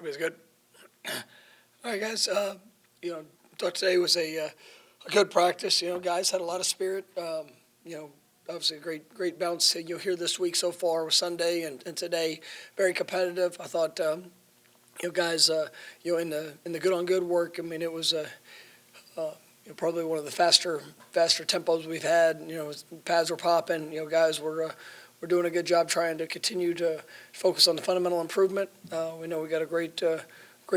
Everybody's good. All right, guys. Thought today was a good practice. Guys had a lot of spirit. Obviously a great bounce. Here this week so far with Sunday and today, very competitive. I thought, guys, in the good on good work. I mean, it was probably one of the faster tempos we've had. Pads were popping. Guys were doing a good job trying to continue to focus on the fundamental improvement. We know we got a great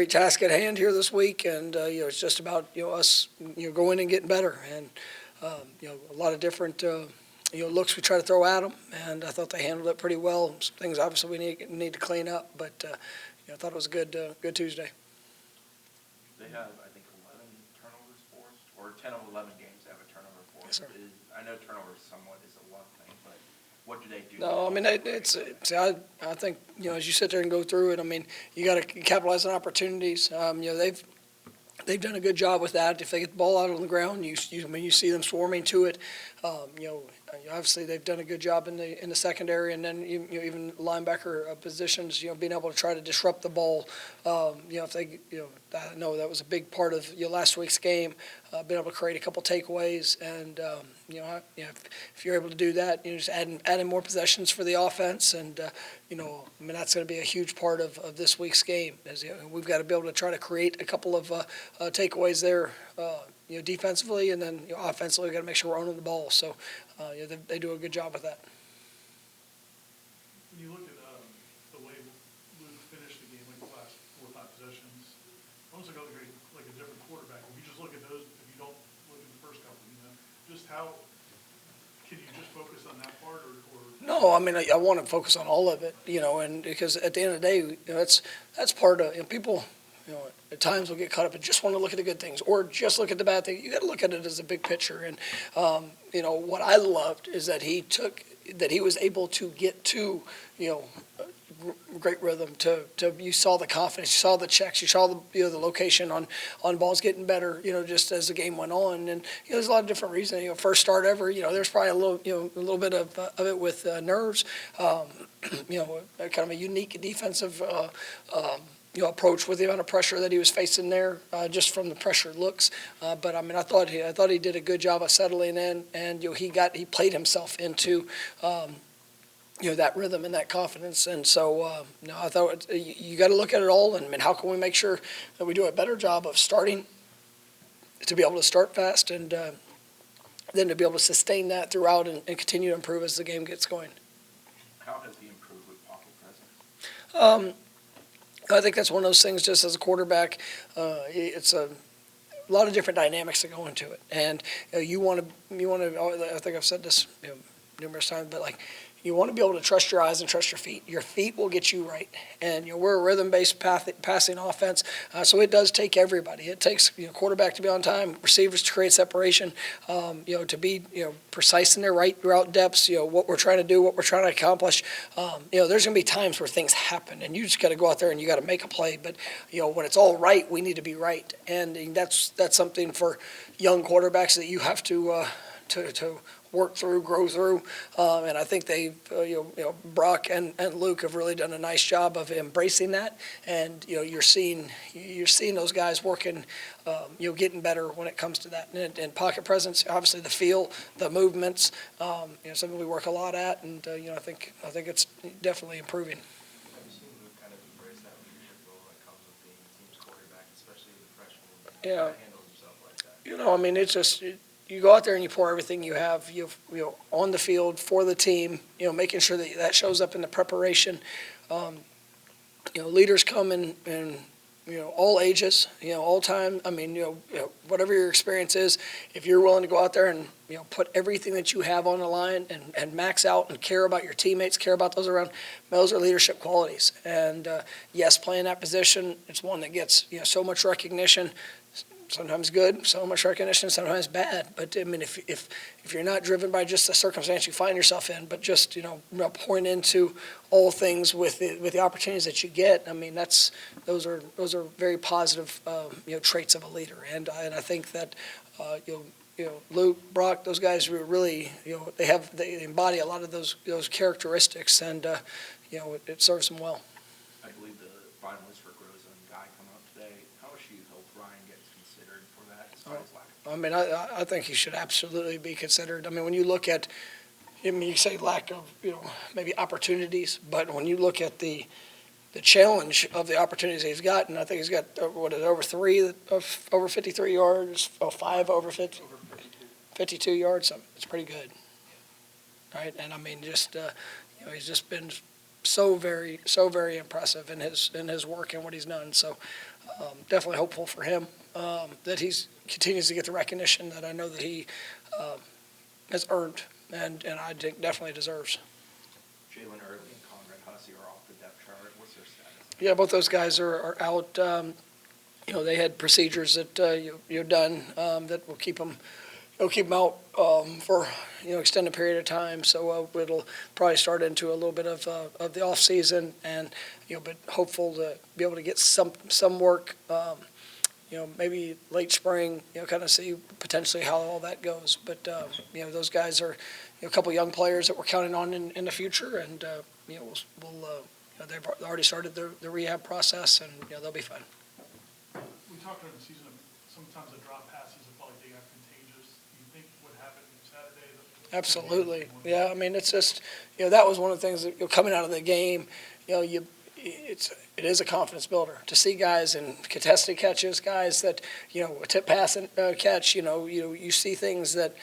task at hand here this week, and it's just about us going and getting better, and a lot of different looks we try to throw at them, and I thought they handled it pretty well. Some things obviously we need to clean up, but I thought it was a good Tuesday. They have, I think, 11 turnovers forced, or 10 of 11 games have a turnover forced. Yes, sir. I know turnovers somewhat is a luck thing, but what do they do? No, I mean, I think, as you sit there and go through it, I mean, you got to capitalize on opportunities. They've done a good job with that. If they get the ball out on the ground, you see them swarming to it. Obviously they've done a good job in the secondary, and then even linebacker positions. Being able to try to disrupt the ball. If they, I know that was a big part of last week's game. Being able to create a couple takeaways, and if you're able to do that, just adding more possessions for the offense, and that's going to be a huge part of this week's game. As we've got to be able to try to create a couple of takeaways there. Defensively, and then offensively, we've got to make sure we're owning the ball. So, they do a good job with that. When you look at the way Luke finished the game, like the last 4 or 5 possessions, almost like a different quarterback. If you just look at those, if you don't look at the first couple, just how can you just focus on that part, or? No, I mean, I want to focus on all of it, and because at the end of the day, that's part of people. At times we'll get caught up and just want to look at the good things or just look at the bad things. You got to look at it as a big picture. And what I loved is that he was able to get to great rhythm. You saw the confidence, you saw the checks, you saw the location on balls getting better. Just as the game went on, and there's a lot of different reasons. First start ever. There's probably a little bit of it with nerves. Kind of a unique defensive. Approach with the amount of pressure that he was facing there, just from the pressure looks. But I mean, I thought he did a good job of settling in, and he played himself into that rhythm and that confidence. And so I thought you got to look at it all, and I mean, how can we make sure that we do a better job of starting to be able to start fast, and then to be able to sustain that throughout and continue to improve as the game gets going. How has he improved with pocket presence? I think that's one of those things. Just as a quarterback, it's a lot of different dynamics that go into it, and you want to. I think I've said this numerous times, but you want to be able to trust your eyes and trust your feet. Your feet will get you right, and we're a rhythm-based passing offense, so it does take everybody. It takes quarterback to be on time, receivers to create separation, to be precise in their right route depths. What we're trying to do, what we're trying to accomplish. There's going to be times where things happen, and you just got to go out there and you got to make a play. But when it's all right, we need to be right, and that's something for young quarterbacks that you have to work through, grow through, and I think they, Brock and Luke have really done a nice job of embracing that. And you're seeing those guys working, getting better when it comes to that. And pocket presence, obviously the feel, the movements, something we work a lot at, and I think it's definitely improving. Have you seen Luke kind of embrace that leadership role that comes with being the team's quarterback, especially the freshman? Yeah. How he handles himself like that? I mean, it's just. You go out there and you pour everything you have, on the field for the team, making sure that shows up in the preparation. Leaders come in all ages, all time. I mean, whatever your experience is, if you're willing to go out there and, put everything that you have on the line and max out and care about your teammates, care about those around, those are leadership qualities. And, yes, playing that position, it's one that gets, so much recognition. Sometimes good, so much recognition, sometimes bad. But I mean, if you're not driven by just the circumstance you find yourself in, but just pouring into all things with the opportunities that you get, I mean, those are very positive traits of a leader. And I think that Luke, Brock, those guys were really they embody a lot of those characteristics, and it serves them well. I believe finalist for Groza and Guy coming up today. How much do you hope Ryan gets considered for that as far as lack of? I mean, I think he should absolutely be considered. I mean, when you look at, I mean, you say lack of, maybe opportunities, but when you look at the challenge of the opportunities he's gotten, I think he's got, over 53 yards, 5 over 50, 52 yards, so it's pretty good. Right, and I mean, just, he's just been so very impressive in his work and what he's done, so definitely hopeful for him, that he continues to get the recognition that I know that he has earned, and I think definitely deserves. Jalen Early and Conrad Hussey are off the depth chart. What's their status? Yeah, both those guys are out. They had procedures that you've done that will keep them out for extended period of time. So it'll probably start into a little bit of the off season, and but hopeful to be able to get some work. Maybe late spring. Kind of see potentially how all that goes. But those guys are a couple young players that we're counting on in the future, and they've already started the rehab process, and they'll be fine. We talked during the season, sometimes the drop passes are probably they got contagious. Do you think what happened Saturday? Absolutely. Yeah, I mean, it's just, that was one of the things that, coming out of the game, it is a confidence builder to see guys in contested catches, guys that, a tip pass and catch, you see things that,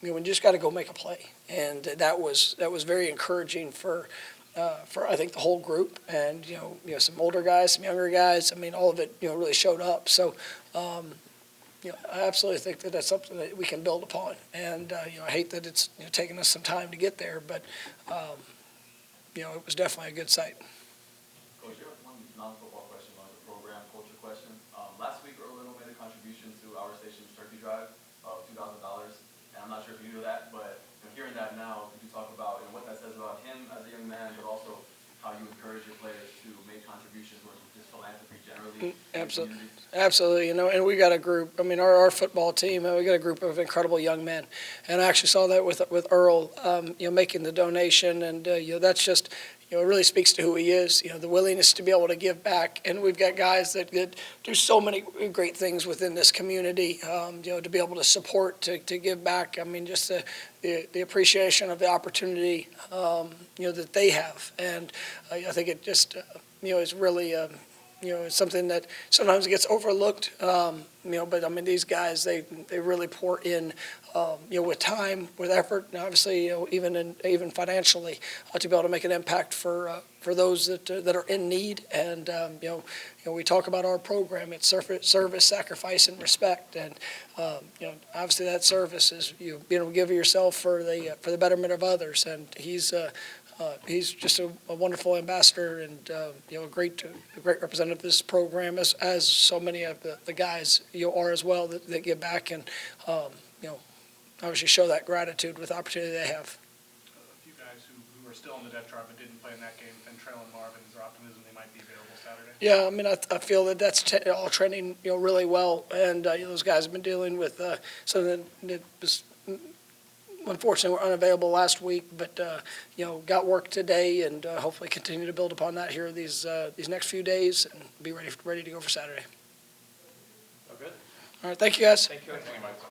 when you just got to go make a play. And that was very encouraging for I think the whole group, and some older guys, some younger guys. I mean, all of it really showed up. So I absolutely think that that's something that we can build upon. And I hate that it's taken us some time to get there, but it was definitely a good sight. Coach, you have one non-football question on the program culture question. Last week, Earl Little made a contribution to our station's turkey drive of $2,000, and I'm not sure if you knew that, but hearing that now, could you talk about what that says about him as a young man, but also how you encourage your players to make contributions or just philanthropy generally? Absolutely, and we got a group. I mean, our football team, we got a group of incredible young men, and I actually saw that with Earl, making the donation, and that's just. It really speaks to who he is, the willingness to be able to give back. And we've got guys that do so many great things within this community, to be able to support, to give back. I mean, just the appreciation of the opportunity, that they have. And I think it just, is really, it's something that sometimes gets overlooked, but I mean, these guys, they really pour in, with time, with effort, and obviously, even financially, to be able to make an impact for those that are in need. And we talk about our program. It's service, sacrifice, and respect. And obviously, that service is being able to give of yourself for the betterment of others. And he's just a wonderful ambassador, and a great representative of this program, as so many of the guys are as well that give back, and obviously show that gratitude with the opportunity they have. A few guys who are still on the depth chart but didn't play in that game, and Trail and Marvin, is there optimism they might be available Saturday? Yeah, I mean, I feel that that's all trending really well, and those guys have been dealing with something that was unfortunately were unavailable last week, but got work today, and hopefully continue to build upon that here these next few days, and be ready to go for Saturday. Oh, good. All right, thank you guys. Thank you, Mike.